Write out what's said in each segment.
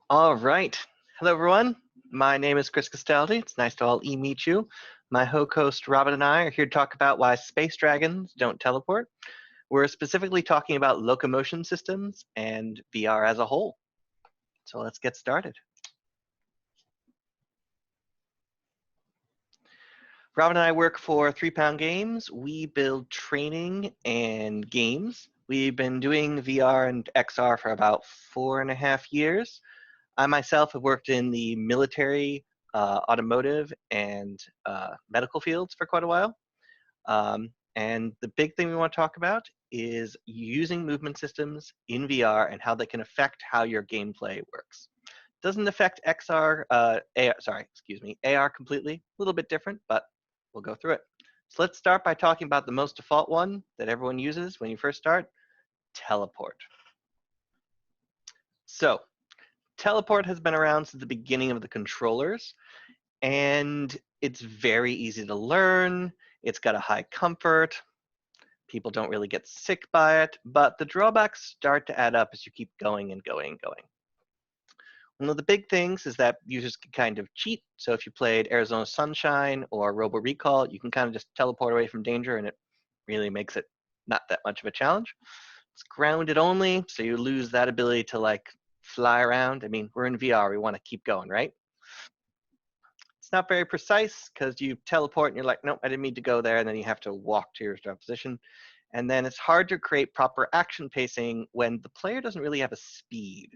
All right. Hello, everyone. My name is Chris Castaldi. It's nice to all meet you. My co-host Robin and I are here to talk about why space dragons don't teleport. We're specifically talking about locomotion systems and VR as a whole. So let's get started. Robin and I work for 3 Pound Games. We build training and games. We've been doing VR and XR for about 4.5 years. I myself have worked in the military, automotive, and medical fields for quite a while. And the big thing we want to talk about is using movement systems in VR and how they can affect how your gameplay works. Doesn't affect AR completely. A little bit different, but we'll go through it. So let's start by talking about the most default one that everyone uses when you first start, teleport. So teleport has been around since the beginning of the controllers, and it's very easy to learn. It's got a high comfort. People don't really get sick by it, but the drawbacks start to add up as you keep going and going and going. One of the big things is that users can kind of cheat. So if you played Arizona Sunshine or Robo Recall, you can kind of just teleport away from danger, and it really makes it not that much of a challenge. It's grounded only, so you lose that ability to like fly around. I mean, we're in VR, we want to keep going, right? It's not very precise because you teleport and you're like, nope, I didn't mean to go there, and then you have to walk to your start position. And then it's hard to create proper action pacing when the player doesn't really have a speed.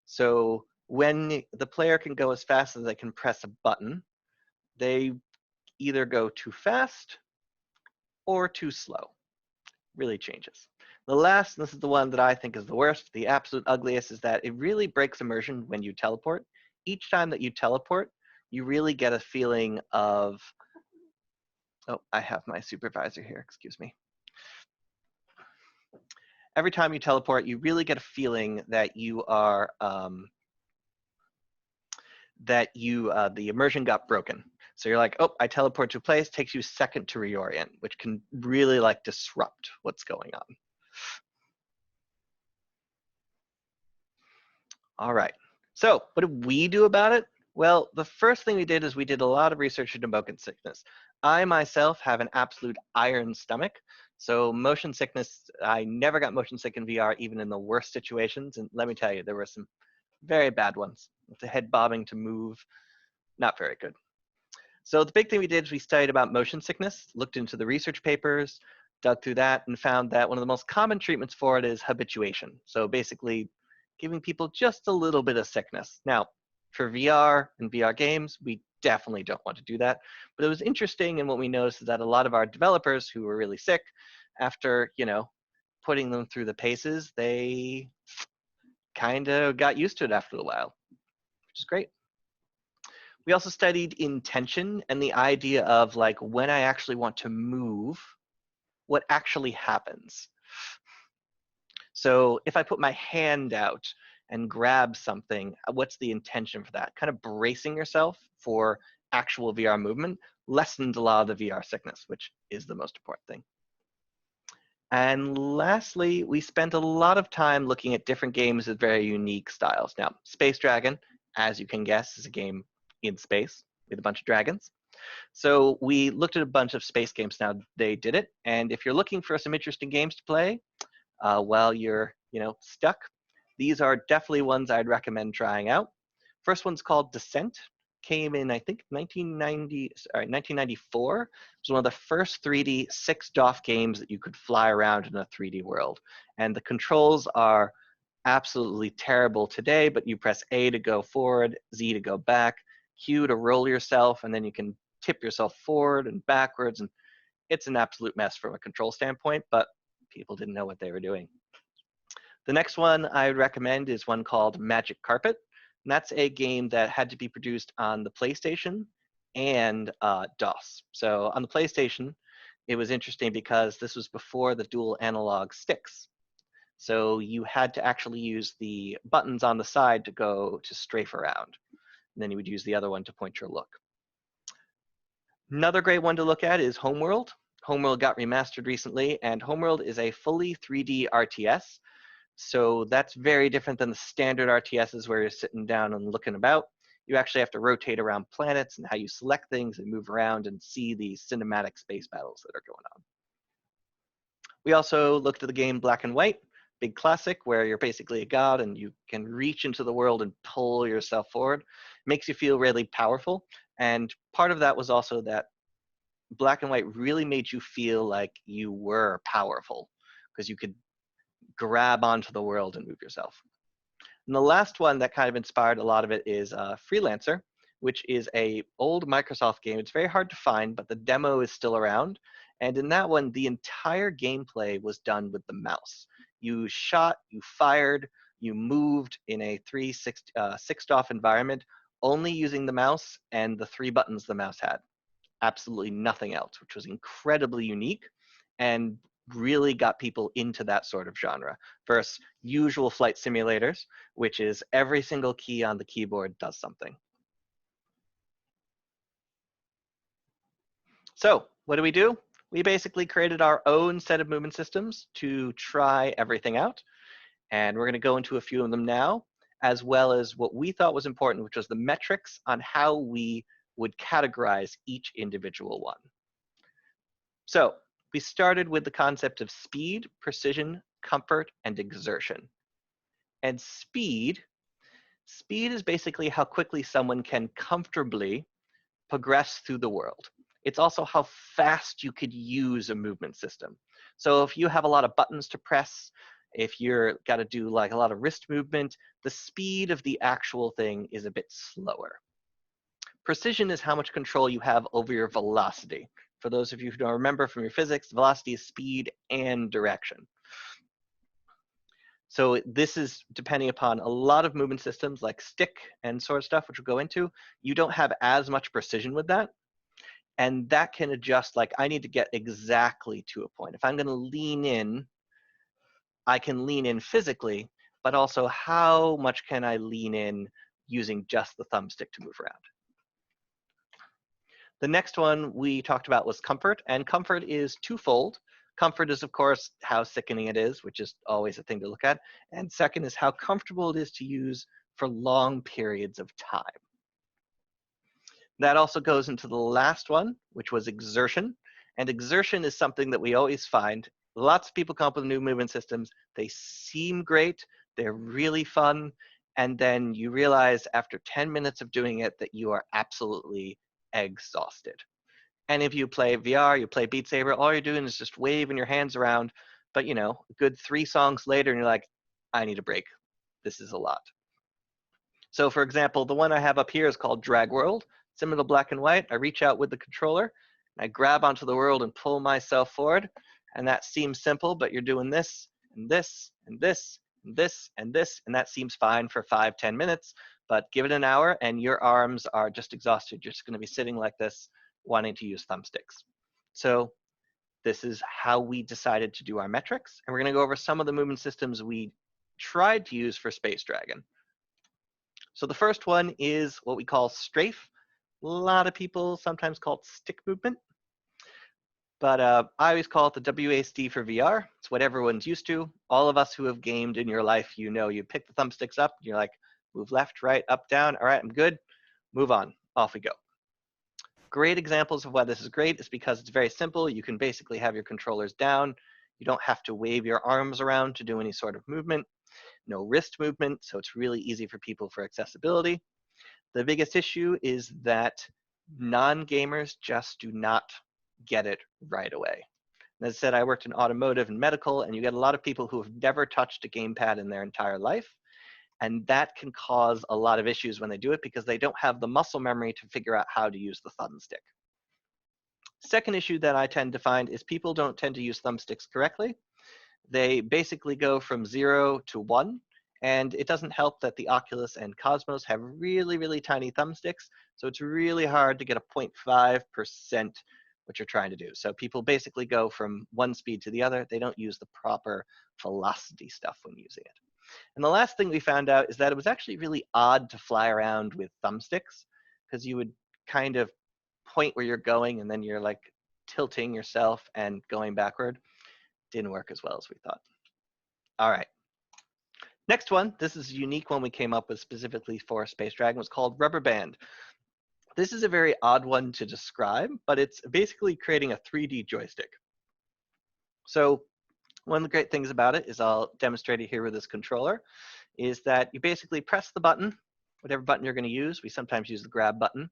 So when the player can go as fast as they can press a button, they either go too fast or too slow. Really changes. The last, and this is the one that I think is the worst, the absolute ugliest, is that it really breaks immersion when you teleport. Each time that you teleport, you really get a feeling of, oh, I have my supervisor here, excuse me. Every time you teleport, you really get a feeling that you are, the immersion got broken. So you're like, oh, I teleport to a place, takes you a second to reorient, which can really like disrupt what's going on. All right. So what did we do about it? Well, the first thing we did is we did a lot of research into motion sickness. I myself have an absolute iron stomach. So motion sickness, I never got motion sick in VR, even in the worst situations. And let me tell you, there were some very bad ones. The head bobbing to move, not very good. So the big thing we did is we studied about motion sickness, looked into the research papers, dug through that, and found that one of the most common treatments for it is habituation. So basically giving people just a little bit of sickness. Now, for VR and VR games, we definitely don't want to do that. But it was interesting, and what we noticed is that a lot of our developers who were really sick, after, putting them through the paces, they kind of got used to it after a while, which is great. We also studied intention and the idea of like when I actually want to move, what actually happens. So if I put my hand out and grab something, what's the intention for that? Kind of bracing yourself for actual VR movement lessens a lot of the VR sickness, which is the most important thing. And lastly, we spent a lot of time looking at different games with very unique styles. Now, Space Dragon, as you can guess, is a game in space with a bunch of dragons. So we looked at a bunch of space games. Now they did it, and if you're looking for some interesting games to play while you're stuck, these are definitely ones I'd recommend trying out. First one's called Descent. Came in, I think, 1994. It was one of the first 3D 6 DOF games that you could fly around in a 3D world. And the controls are absolutely terrible today, but you press A to go forward, Z to go back, Q to roll yourself, and then you can tip yourself forward and backwards. And it's an absolute mess from a control standpoint, but people didn't know what they were doing. The next one I would recommend is one called Magic Carpet. And that's a game that had to be produced on the PlayStation and DOS. So on the PlayStation, it was interesting because this was before the dual analog sticks. So you had to actually use the buttons on the side to strafe around. And then you would use the other one to point your look. Another great one to look at is Homeworld. Homeworld got remastered recently, and Homeworld is a fully 3D RTS. So that's very different than the standard RTSs where you're sitting down and looking about. You actually have to rotate around planets and how you select things and move around and see the cinematic space battles that are going on. We also looked at the game Black and White, big classic, where you're basically a god and you can reach into the world and pull yourself forward. It makes you feel really powerful. And part of that was also that Black and White really made you feel like you were powerful because you could grab onto the world and move yourself. And the last one that kind of inspired a lot of it is Freelancer, which is a old Microsoft game. It's very hard to find, but the demo is still around. And in that one, the entire gameplay was done with the mouse. You shot, you fired, you moved in a sixed off environment, only using the mouse and the 3 buttons the mouse had. Absolutely nothing else, which was incredibly unique and really got people into that sort of genre versus usual flight simulators, which is every single key on the keyboard does something. So what do? We basically created our own set of movement systems to try everything out. And we're going to go into a few of them now, as well as what we thought was important, which was the metrics on how we would categorize each individual one. So we started with the concept of speed, precision, comfort, and exertion. And speed is basically how quickly someone can comfortably progress through the world. It's also how fast you could use a movement system. So if you have a lot of buttons to press, if you're got to do like a lot of wrist movement, the speed of the actual thing is a bit slower. Precision is how much control you have over your velocity. For those of you who don't remember from your physics, velocity is speed and direction. So this is depending upon a lot of movement systems like stick and sort of stuff, which we'll go into. You don't have as much precision with that. And that can adjust, like I need to get exactly to a point. If I'm going to lean in, I can lean in physically, but also how much can I lean in using just the thumbstick to move around? The next one we talked about was comfort, and comfort is twofold. Comfort is, of course, how sickening it is, which is always a thing to look at. And second is how comfortable it is to use for long periods of time. That also goes into the last one, which was exertion. And exertion is something that we always find. Lots of people come up with new movement systems. They seem great. They're really fun. And then you realize after 10 minutes of doing it that you are absolutely exhausted. And if you play VR, you play Beat Saber, all you're doing is just waving your hands around. But, you know, a good 3 songs later, and you're like, I need a break. This is a lot. So, for example, the one I have up here is called Drag World. Similar to Black and White, I reach out with the controller, and I grab onto the world and pull myself forward. And that seems simple, but you're doing this, and this, and this, and this, and this, and that seems fine for 5-10 minutes. But give it an hour, and your arms are just exhausted. You're just going to be sitting like this, wanting to use thumbsticks. So this is how we decided to do our metrics. And we're going to go over some of the movement systems we tried to use for Space Dragon. So the first one is what we call strafe. A lot of people sometimes call it stick movement. But I always call it the WASD for VR. It's what everyone's used to. All of us who have gamed in your life, you know, you pick the thumbsticks up, and you're like, move left, right, up, down. All right, I'm good. Move on. Off we go. Great examples of why this is great is because it's very simple. You can basically have your controllers down. You don't have to wave your arms around to do any sort of movement. No wrist movement, so it's really easy for people for accessibility. The biggest issue is that non-gamers just do not get it right away. And as I said, I worked in automotive and medical, and you get a lot of people who have never touched a gamepad in their entire life. And that can cause a lot of issues when they do it because they don't have the muscle memory to figure out how to use the thumbstick. Second issue that I tend to find is people don't tend to use thumbsticks correctly. They basically go from 0 to 1, and it doesn't help that the Oculus and Cosmos have really, really tiny thumbsticks, so it's really hard to get a 0.5% what you're trying to do. So people basically go from one speed to the other. They don't use the proper velocity stuff when using it. And the last thing we found out is that it was actually really odd to fly around with thumbsticks because you would kind of point where you're going and then you're like tilting yourself and going backward. Didn't work as well as we thought. All right. Next one, this is a unique one we came up with specifically for Space Dragon, was called Rubber Band. This is a very odd one to describe, but it's basically creating a 3D joystick. So one of the great things about it is, I'll demonstrate it here with this controller, is that you basically press the button, whatever button you're going to use. We sometimes use the grab button.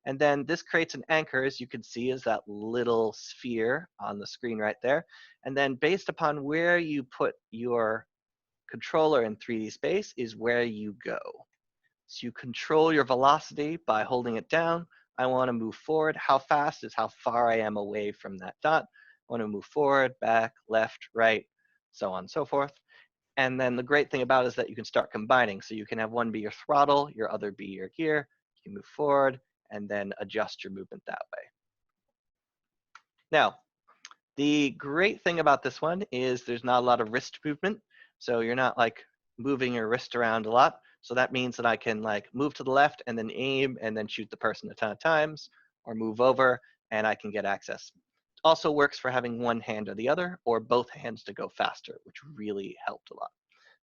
And then this creates an anchor, as you can see, is that little sphere on the screen right there. And then based upon where you put your controller in 3D space is where you go. So you control your velocity by holding it down. I want to move forward. How fast is how far I am away from that dot. I want to move forward, back, left, right, so on and so forth. And then the great thing about it is that you can start combining. So you can have one be your throttle, your other be your gear. You can move forward and then adjust your movement that way. Now, the great thing about this one is there's not a lot of wrist movement. So you're not like moving your wrist around a lot. So that means that I can like move to the left and then aim and then shoot the person a ton of times, or move over and I can get access. Also works for having one hand or the other, or both hands to go faster, which really helped a lot.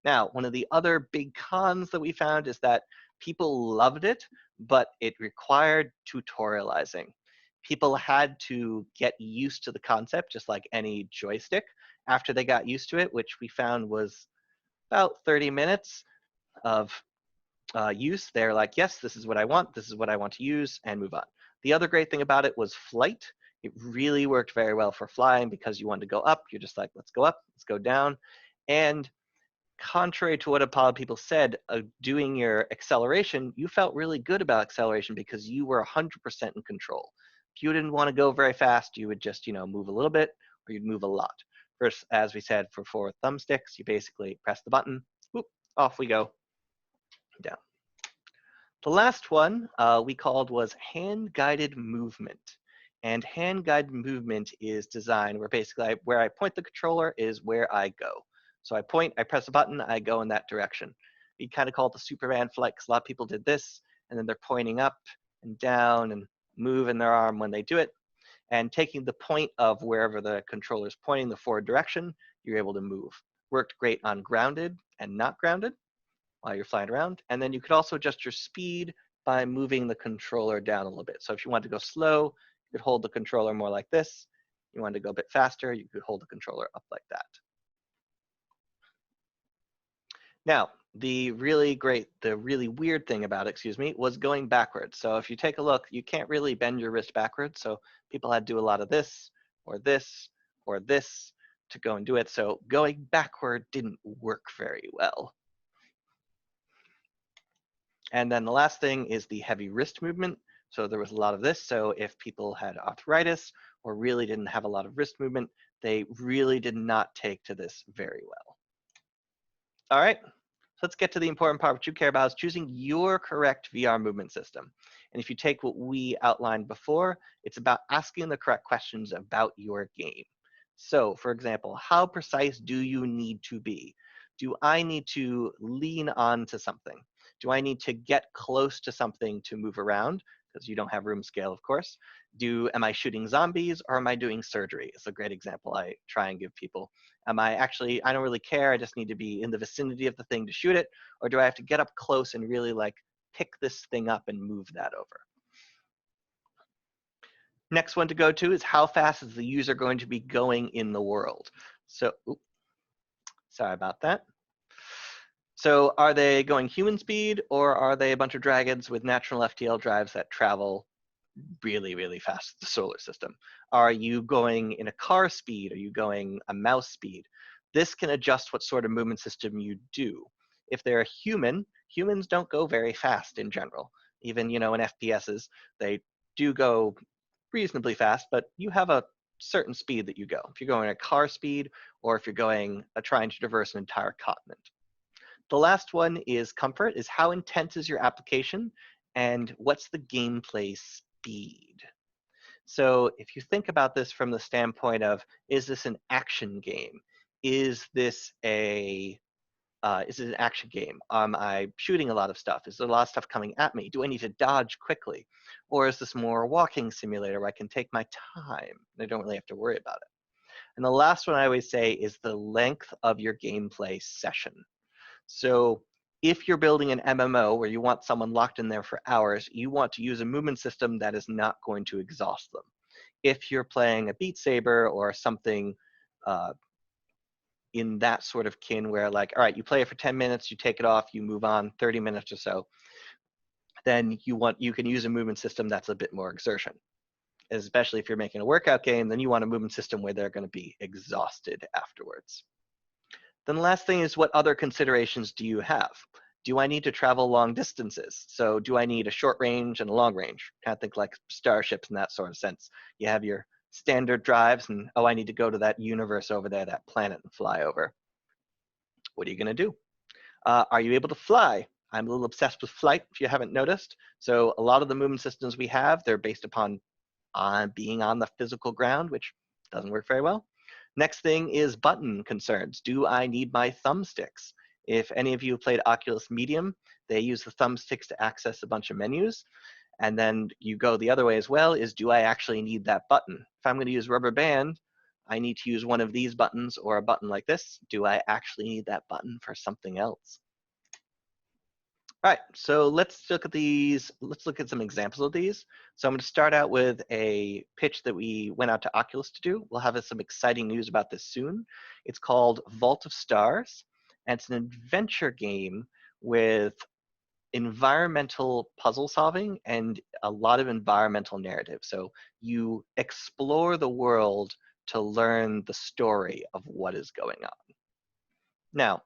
Now, one of the other big cons that we found is that people loved it, but it required tutorializing. People had to get used to the concept, just like any joystick. After they got used to it, which we found was about 30 minutes of use, they're like, yes, this is what I want to use, and move on. The other great thing about it was flight. It really worked very well for flying because you wanted to go up. You're just like, let's go up, let's go down. And contrary to what a lot of people said, doing your acceleration, you felt really good about acceleration because you were 100% in control. If you didn't want to go very fast, you would just, move a little bit, or you'd move a lot. First, as we said, for thumbsticks, you basically press the button, whoop, off we go, down. The last one we called was hand-guided movement. And hand-guided movement is designed where basically where I point the controller is where I go. So I point, I press a button, I go in that direction. We kind of call it the Superman flight because a lot of people did this, and then they're pointing up and down and moving their arm when they do it. And taking the point of wherever the controller is pointing the forward direction, you're able to move. Worked great on grounded and not grounded while you're flying around. And then you could also adjust your speed by moving the controller down a little bit. So if you want to go slow, you could hold the controller more like this. You wanted to go a bit faster, you could hold the controller up like that. Now, the really weird thing about it, was going backwards. So if you take a look, you can't really bend your wrist backwards. So people had to do a lot of this, or this, or this to go and do it. So going backward didn't work very well. And then the last thing is the heavy wrist movement. So there was a lot of this. So if people had arthritis or really didn't have a lot of wrist movement, they really did not take to this very well. All right, so let's get to the important part. What you care about is choosing your correct VR movement system. And if you take what we outlined before, it's about asking the correct questions about your game. So for example, how precise do you need to be? Do I need to lean on to something? Do I need to get close to something to move around? Because you don't have room scale, of course. Am I shooting zombies or am I doing surgery? It's a great example I try and give people. Am I actually, I don't really care, I just need to be in the vicinity of the thing to shoot it, or do I have to get up close and really like pick this thing up and move that over? Next one to go to is how fast is the user going to be going in the world? So, sorry about that. So are they going human speed, or are they a bunch of dragons with natural FTL drives that travel really, really fast the solar system? Are you going in a car speed? Are you going a mouse speed? This can adjust what sort of movement system you do. If they're a human, humans don't go very fast in general. Even, in FPSs, they do go reasonably fast, but you have a certain speed that you go. If you're going at car speed, or if you're going trying to traverse an entire continent. The last one is comfort, is how intense is your application and what's the gameplay speed? So if you think about this from the standpoint of, is this an action game? Is this an action game? Am I shooting a lot of stuff? Is there a lot of stuff coming at me? Do I need to dodge quickly? Or is this more a walking simulator where I can take my time and I don't really have to worry about it? And the last one I always say is the length of your gameplay session. So if you're building an MMO where you want someone locked in there for hours, you want to use a movement system that is not going to exhaust them. If you're playing a Beat Saber or something in that sort of kin where like, all right, you play it for 10 minutes, you take it off, you move on 30 minutes or so, then you can use a movement system that's a bit more exertion. Especially if you're making a workout game, then you want a movement system where they're going to be exhausted afterwards. Then the last thing is, what other considerations do you have? Do I need to travel long distances? So do I need a short range and a long range? Kind of think like starships in that sort of sense. You have your standard drives and, oh, I need to go to that universe over there, that planet, and fly over. What are you going to do? Are you able to fly? I'm a little obsessed with flight, if you haven't noticed. So a lot of the movement systems we have, they're based upon being on the physical ground, which doesn't work very well. Next thing is button concerns. Do I need my thumbsticks? If any of you have played Oculus Medium, they use the thumbsticks to access a bunch of menus. And then you go the other way as well, is do I actually need that button? If I'm going to use rubber band, I need to use one of these buttons or a button like this. Do I actually need that button for something else? All right, so let's look at these. Let's look at some examples of these. So I'm going to start out with a pitch that we went out to Oculus to do. We'll have some exciting news about this soon. It's called Vault of Stars, and it's an adventure game with environmental puzzle solving and a lot of environmental narrative. So you explore the world to learn the story of what is going on. Now,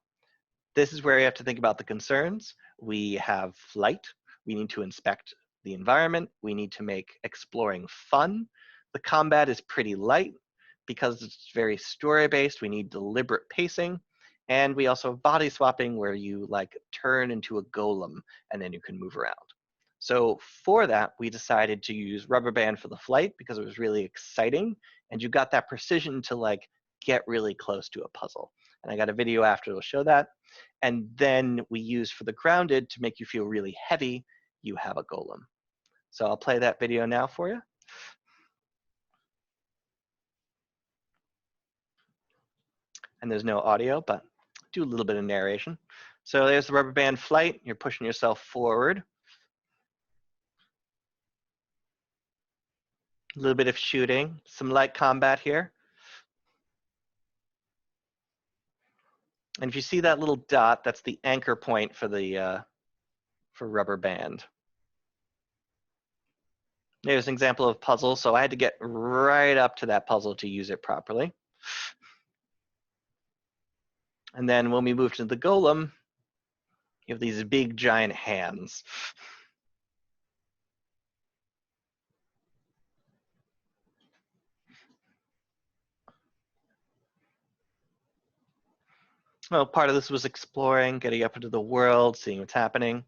this is where you have to think about the concerns. We have flight. We need to inspect the environment. We need to make exploring fun. The combat is pretty light because it's very story-based. We need deliberate pacing. And we also have body swapping where you like turn into a golem and then you can move around. So for that, we decided to use rubber band for the flight because it was really exciting. And you got that precision to like get really close to a puzzle. And I got a video after to show that. And then we use for the grounded to make you feel really heavy, you have a golem. So I'll play that video now for you. And there's no audio, but do a little bit of narration. So there's the rubber band flight. You're pushing yourself forward. A little bit of shooting, some light combat here. And if you see that little dot, that's the anchor point for the for rubber band. There's an example of puzzle. So I had to get right up to that puzzle to use it properly. And then when we move to the golem, you have these big giant hands. Well, part of this was exploring, getting up into the world, seeing what's happening.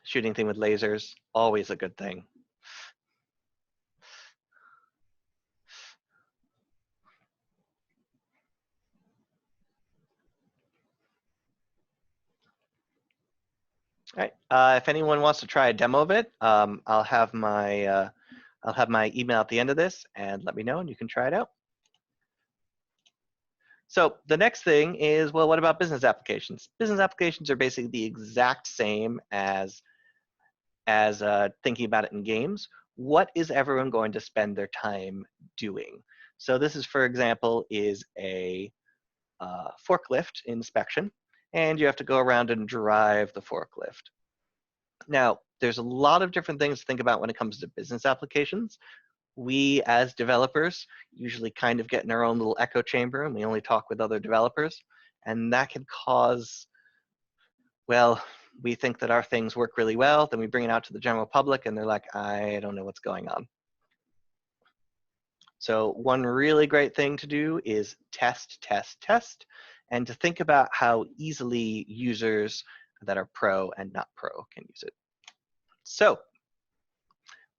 Shooting thing with lasers, always a good thing. All right. If anyone wants to try a demo of it, I'll have my email at the end of this, and let me know, and you can try it out. So the next thing is, well, what about business applications? Business applications are basically the exact same as thinking about it in games. What is everyone going to spend their time doing? So this is, for example, is a forklift inspection, and you have to go around and drive the forklift. Now, there's a lot of different things to think about when it comes to business applications. We, as developers, usually kind of get in our own little echo chamber, and we only talk with other developers, and that can cause, well, we think that our things work really well, then we bring it out to the general public, and they're like, I don't know what's going on. So one really great thing to do is test, test, test, and to think about how easily users that are pro and not pro can use it. So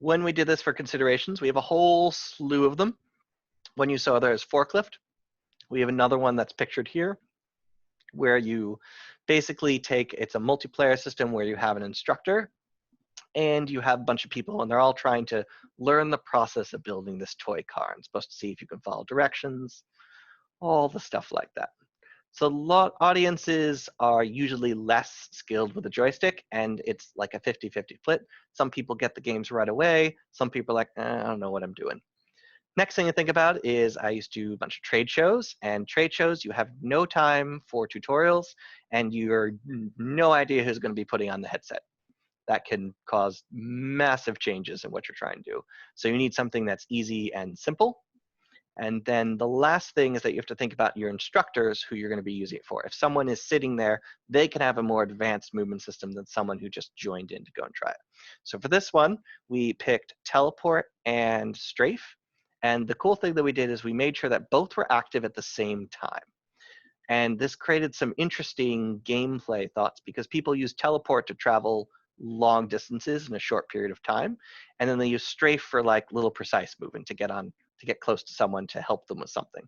when we did this for considerations, we have a whole slew of them. When you saw there's forklift, we have another one that's pictured here, where you basically take, it's a multiplayer system where you have an instructor and you have a bunch of people and they're all trying to learn the process of building this toy car and supposed to see if you can follow directions, all the stuff like that. So audiences are usually less skilled with a joystick, and it's like a 50-50 split. Some people get the games right away. Some people are like, I don't know what I'm doing. Next thing to think about is I used to do a bunch of trade shows, and trade shows, you have no time for tutorials, and you're no idea who's going to be putting on the headset. That can cause massive changes in what you're trying to do. So you need something that's easy and simple. And then the last thing is that you have to think about your instructors who you're going to be using it for. If someone is sitting there, they can have a more advanced movement system than someone who just joined in to go and try it. So for this one, we picked teleport and strafe. And the cool thing that we did is we made sure that both were active at the same time. And this created some interesting gameplay thoughts because people use teleport to travel long distances in a short period of time. And then they use strafe for like little precise movement to get close to someone to help them with something.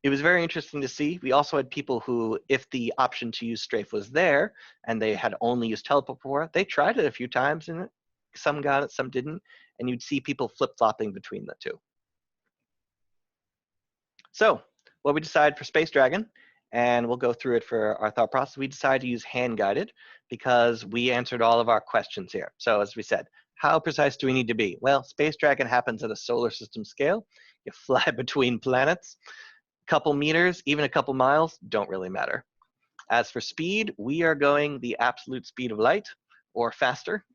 It was very interesting to see. We also had people who, if the option to use strafe was there and they had only used teleport before, they tried it a few times and some got it, some didn't. And you'd see people flip-flopping between the two. So what we decided for Space Dragon, and we'll go through it for our thought process, we decided to use hand-guided because we answered all of our questions here. So as we said, how precise do we need to be? Well, Space Dragon happens at a solar system scale. You fly between planets. A couple meters, even a couple miles, don't really matter. As for speed, we are going the absolute speed of light or faster.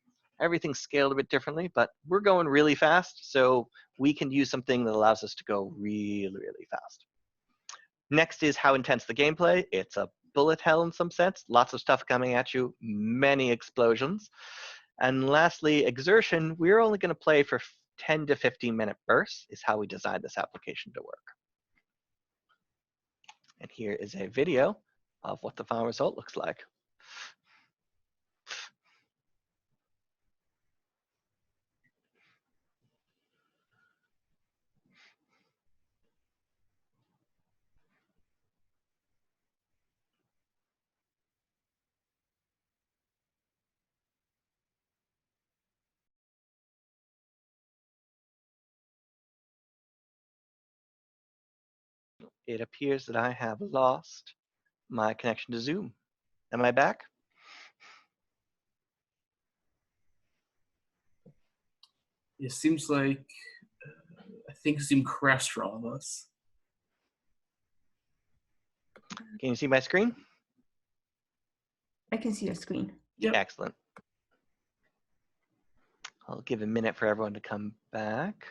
Everything's scaled a bit differently, but we're going really fast, so we can use something that allows us to go really, really fast. Next is how intense the gameplay. It's a bullet hell in some sense. Lots of stuff coming at you, many explosions. And lastly, exertion. We're only going to play for 10 to 15-minute bursts is how we designed this application to work. And here is a video of what the final result looks like. It appears that I have lost my connection to Zoom. Am I back? It seems like I think Zoom crashed for all of us. Can you see my screen? I can see your screen. Yep. Excellent. I'll give a minute for everyone to come back.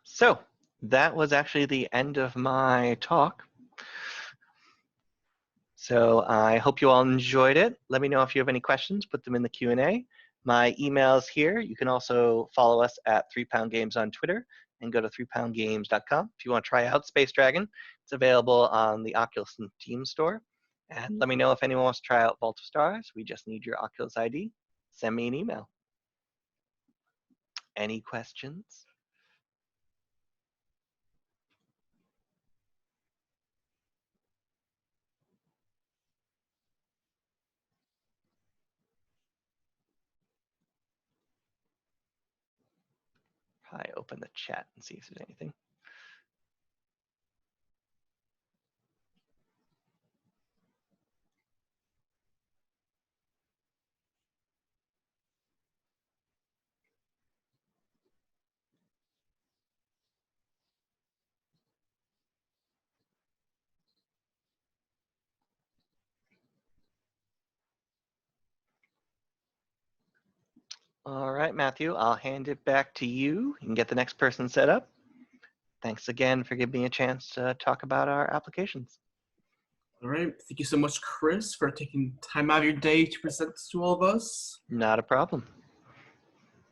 So that was actually the end of my talk. So I hope you all enjoyed it. Let me know if you have any questions, put them in the Q&A. My email's here. You can also follow us at 3Pound Games on Twitter and go to 3poundgames.com. If you want to try out Space Dragon, it's available on the Oculus and Steam store. And let me know if anyone wants to try out Vault of Stars. We just need your Oculus ID. Send me an email. Any questions? Probably open the chat and see if there's anything. All right, Matthew, I'll hand it back to you. You can get the next person set up. Thanks again for giving me a chance to talk about our applications. All right. Thank you so much, Chris, for taking time out of your day to present this to all of us. Not a problem.